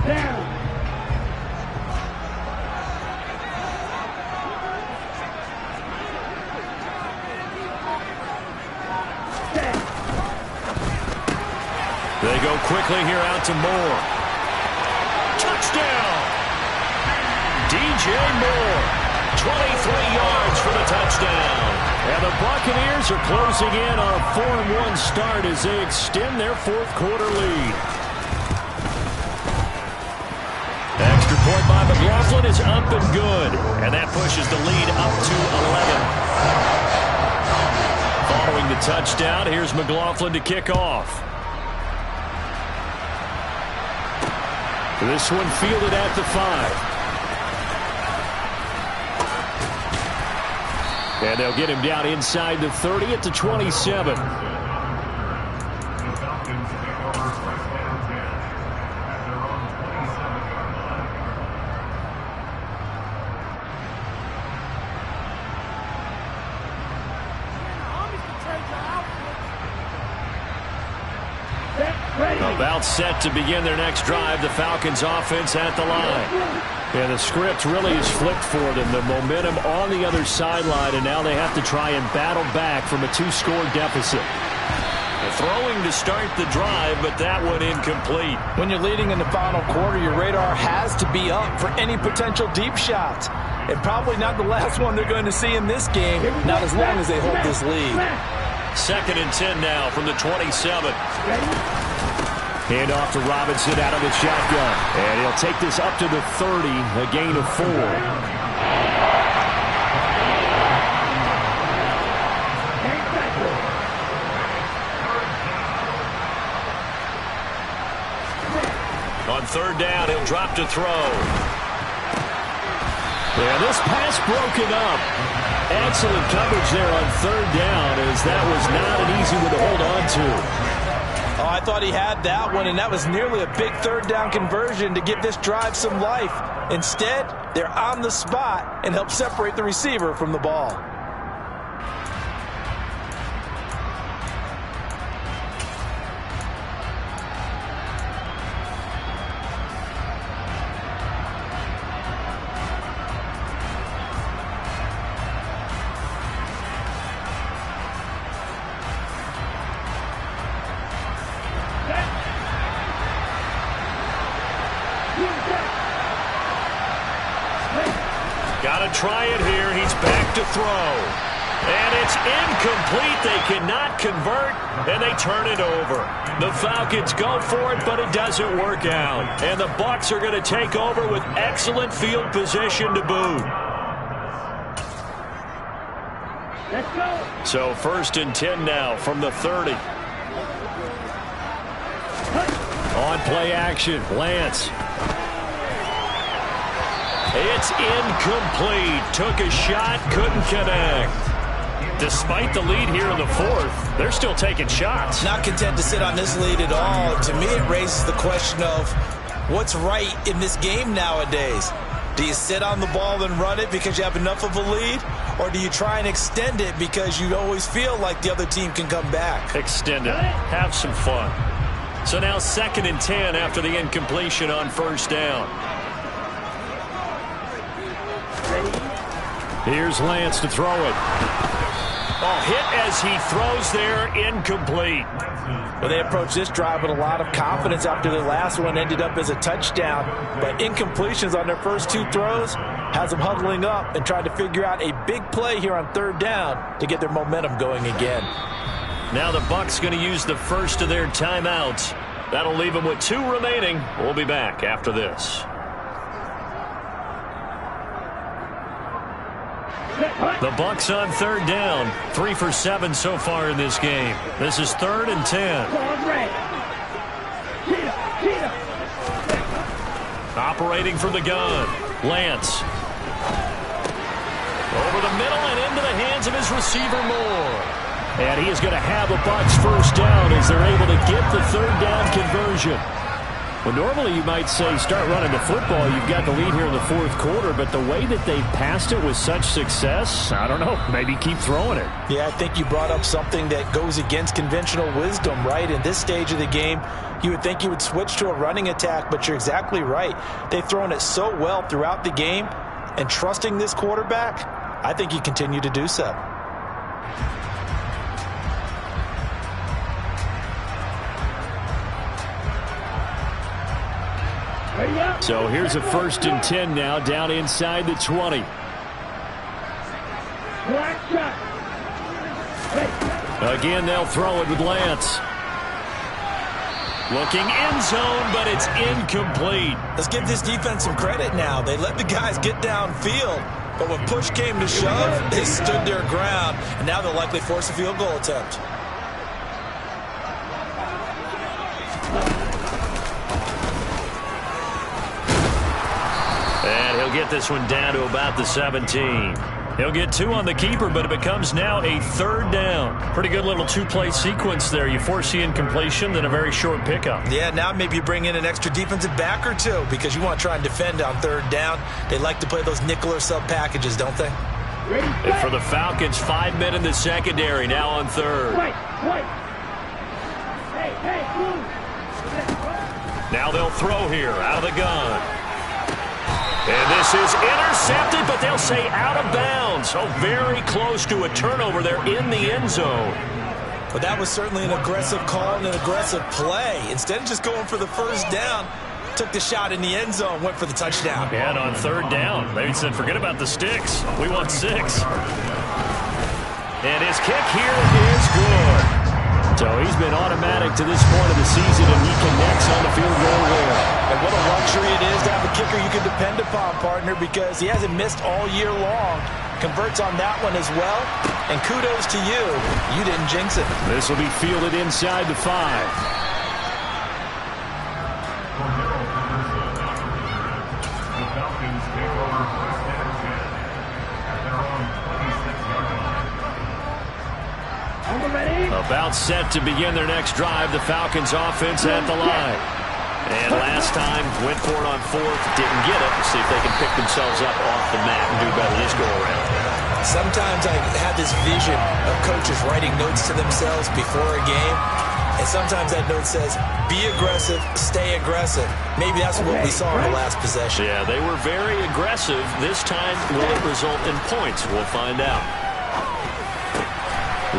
Down. They go quickly here out to Moore. Touchdown! DJ Moore, 23 yards for the touchdown. And the Buccaneers are closing in on a 4-1 start as they extend their fourth quarter lead. Extra point by McLaughlin is up and good. And that pushes the lead up to 11. Following the touchdown, here's McLaughlin to kick off. This one fielded at the 5. And they'll get him down inside the 30 at the 27. About set to begin their next drive. The Falcons offense at the line. Yeah, the script really is flipped for them. The momentum on the other sideline, and now they have to try and battle back from a 2-score deficit. Throwing to start the drive, but that one incomplete. When you're leading in the final quarter, your radar has to be up for any potential deep shots. And probably not the last one they're going to see in this game, not as long as they hold this lead. 2nd and 10 now from the 27. Hand off to Robinson out of the shotgun. And he'll take this up to the 30, a gain of 4. On 3rd down, he'll drop to throw. Yeah, this pass broken up. Excellent coverage there on 3rd down, as that was not an easy one to hold on to. Oh, I thought he had that one, and that was nearly a big 3rd down conversion to give this drive some life. Instead, they're on the spot and help separate the receiver from the ball. Got to try it here. He's back to throw. And it's incomplete. They cannot convert, and they turn it over. The Falcons go for it, but it doesn't work out. And the Bucs are going to take over with excellent field position to boot. Let's go. So 1st and 10 now from the 30. On play action, Lance. It's incomplete. Took a shot, couldn't connect. Despite the lead here in the 4th, they're still taking shots. Not content to sit on this lead at all. To me, it raises the question of what's right in this game nowadays. Do you sit on the ball and run it because you have enough of a lead? Or do you try and extend it because you always feel like the other team can come back? Extend it. Have some fun. So now 2nd and 10 after the incompletion on 1st down. Here's Lance to throw it. Oh, hit as he throws there, incomplete. Well, they approached this drive with a lot of confidence after the last one ended up as a touchdown. But incompletions on their first 2 throws has them huddling up and trying to figure out a big play here on 3rd down to get their momentum going again. Now the Bucs going to use the first of their timeouts. That'll leave them with 2 remaining. We'll be back after this. The Bucs on 3rd down. 3 for 7 so far in this game. This is 3rd and 10. Operating from the gun. Lance. Over the middle and into the hands of his receiver Moore. And he is going to have a Bucs 1st down as they're able to get the 3rd down conversion. Well, normally you might say start running the football. You've got the lead here in the 4th quarter, but the way that they've passed it with such success, I don't know, maybe keep throwing it. Yeah, I think you brought up something that goes against conventional wisdom, right? In this stage of the game, you would think you would switch to a running attack, but you're exactly right. They've thrown it so well throughout the game, and trusting this quarterback, I think you continue to do so. So here's a 1st and 10 now down inside the 20. Again, they'll throw it with Lance. Looking end zone, but it's incomplete. Let's give this defense some credit now. They let the guys get downfield, but when push came to shove, they stood their ground, and now they'll likely force a field goal attempt. And he'll get this one down to about the 17. He'll get 2 on the keeper, but it becomes now a 3rd down. Pretty good little 2-play sequence there. You force the incompletion, then a very short pickup. Yeah, now maybe you bring in an extra defensive back or 2 because you want to try and defend on 3rd down. They like to play those nickel or sub packages, don't they? And for the Falcons, 5 men in the secondary now on 3rd. Now they'll throw here out of the gun. And this is intercepted, but they'll say out of bounds. So very close to a turnover there in the end zone. But that was certainly an aggressive call and an aggressive play. Instead of just going for the first down, took the shot in the end zone, went for the touchdown. And on third down, they said, forget about the sticks. We want 6. And his kick here is good. So he's been automatic to this point of the season, and he connects on the field goal there. And what a luxury it is to have a kicker you can depend upon, partner, because he hasn't missed all year long. Converts on that one as well. And kudos to you. You didn't jinx it. This will be fielded inside the 5. The Falcons take over first and 10 at their own 26-yard line. About set to begin their next drive, the Falcons offense at the line. And last time, went for it on 4th, didn't get it. See if they can pick themselves up off the mat and do better this go-around. Sometimes I have this vision of coaches writing notes to themselves before a game. And sometimes that note says, be aggressive, stay aggressive. Maybe that's what we saw in the last possession. Yeah, they were very aggressive. This time, will it result in points? We'll find out.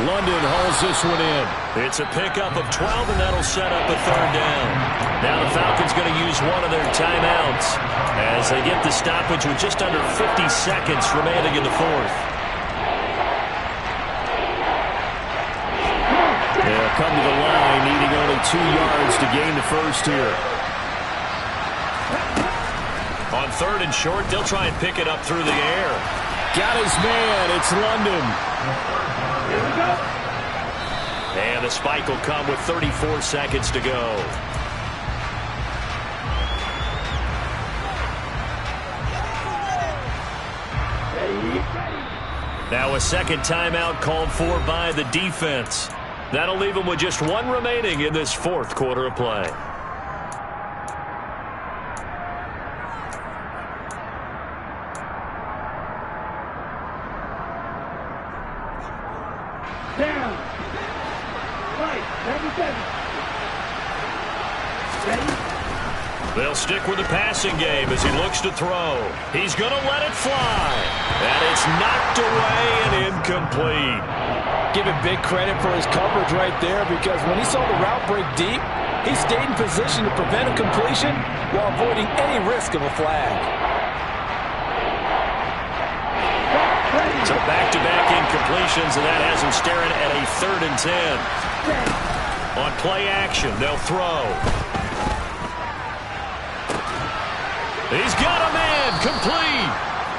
London hauls this one in. It's a pickup of 12, and that'll set up a third down. Now the Falcons going to use one of their timeouts as they get the stoppage with just under 50 seconds remaining in the 4th. They'll come to the line, needing only 2 yards to gain the first here. On 3rd and short, they'll try and pick it up through the air. Got his man. It's London. And the spike will come with 34 seconds to go. Now a second timeout called for by the defense. That'll leave them with just 1 remaining in this 4th quarter of play. Down. Right. 77. Ready? They'll stick with the passing game as he looks to throw. He's going to let it fly. And it's knocked away and incomplete. Give him big credit for his coverage right there, because when he saw the route break deep, he stayed in position to prevent a completion while avoiding any risk of a flag. So back-to-back incompletions, and that has him staring at a 3rd and 10. On play action, they'll throw. He's got a man, complete.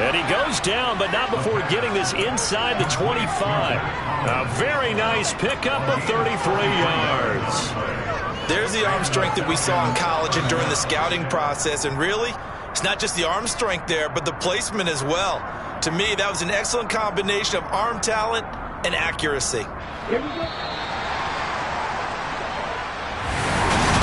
And he goes down, but not before getting this inside the 25. A very nice pickup of 33 yards. There's the arm strength that we saw in college and during the scouting process. And really, it's not just the arm strength there, but the placement as well. To me, that was an excellent combination of arm talent and accuracy. Here we go.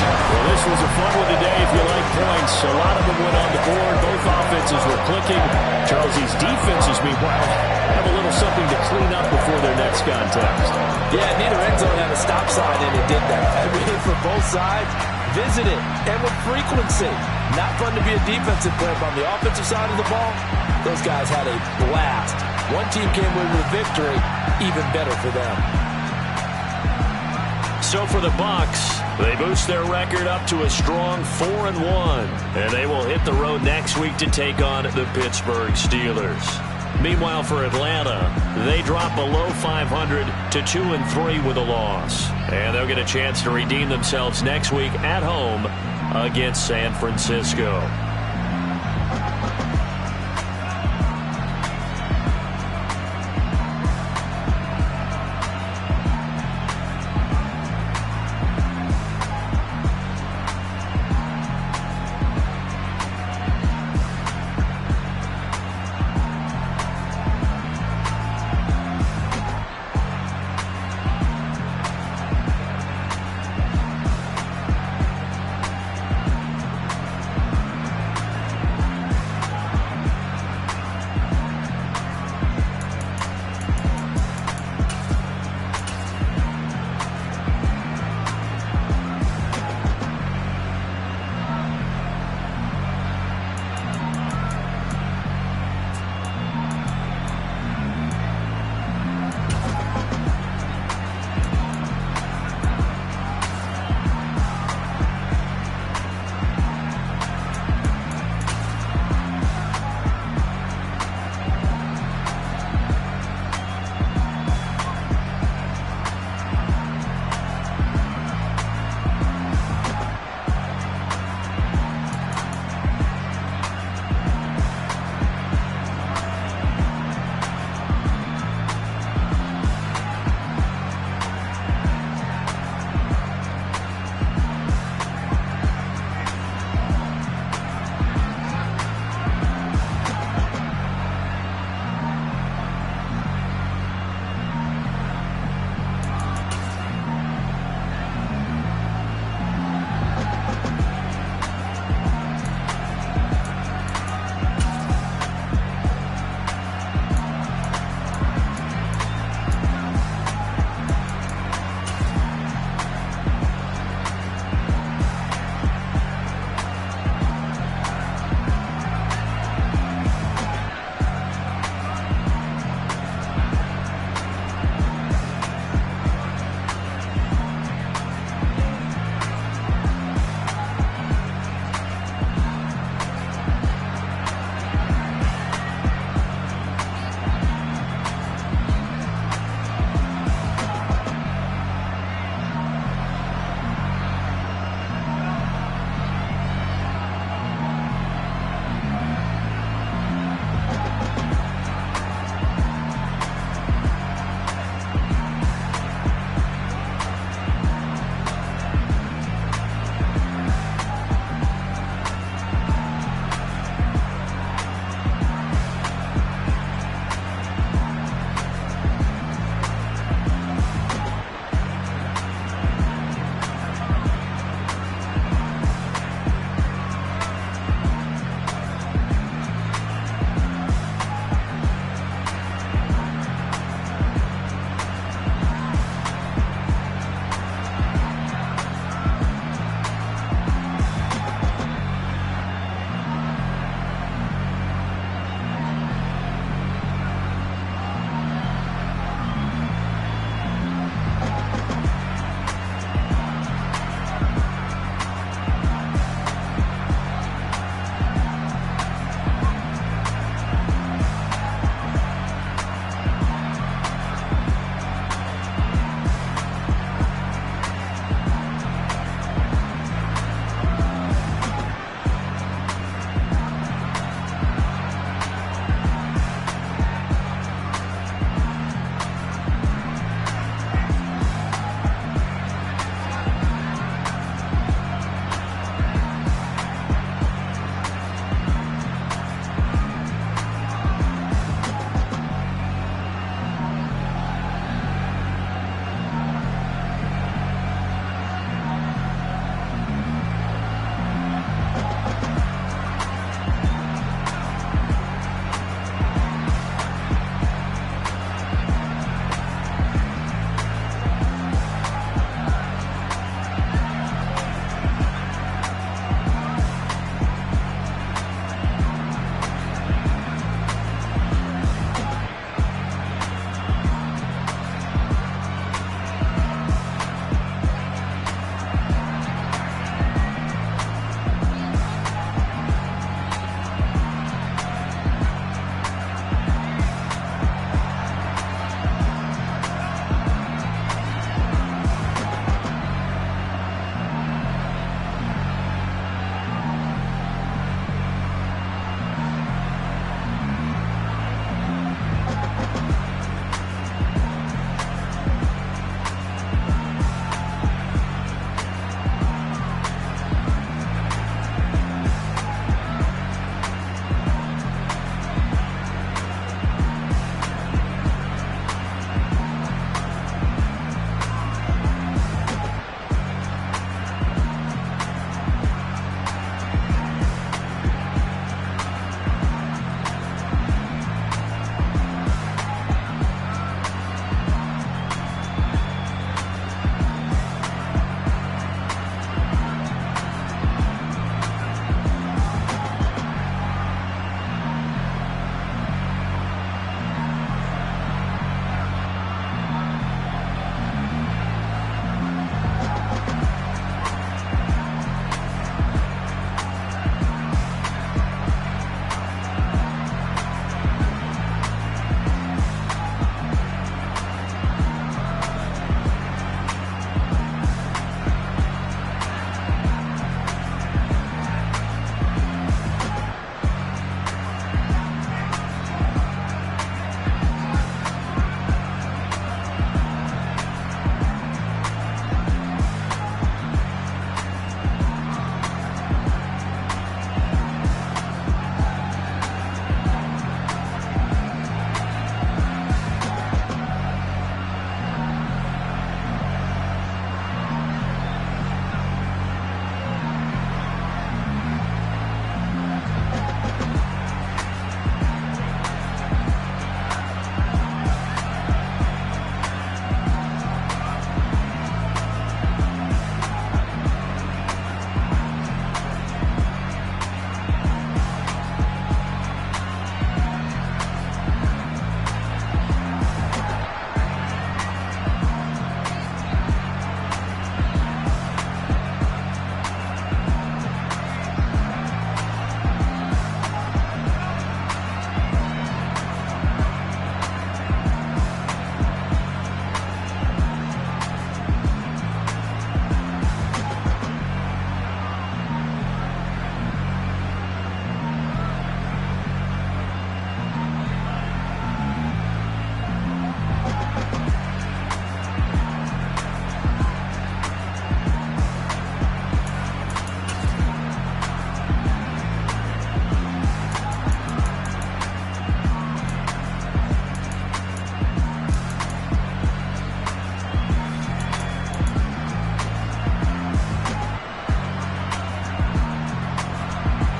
Well, this was a fun one today if you like points. A lot of them went on the board. Both offenses were clicking. Charles's defenses, meanwhile, have a little something to clean up before their next contest. Yeah, neither end zone had a stop sign, and it did that. I mean, for both sides, visit it, and with frequency. Not fun to be a defensive player, but on the offensive side of the ball, those guys had a blast. One team came away with a victory, even better for them. So for the Bucs, they boost their record up to a strong 4-1, and they will hit the road next week to take on the Pittsburgh Steelers. Meanwhile, for Atlanta, they drop below 500 to 2-3 with a loss, and they'll get a chance to redeem themselves next week at home against San Francisco.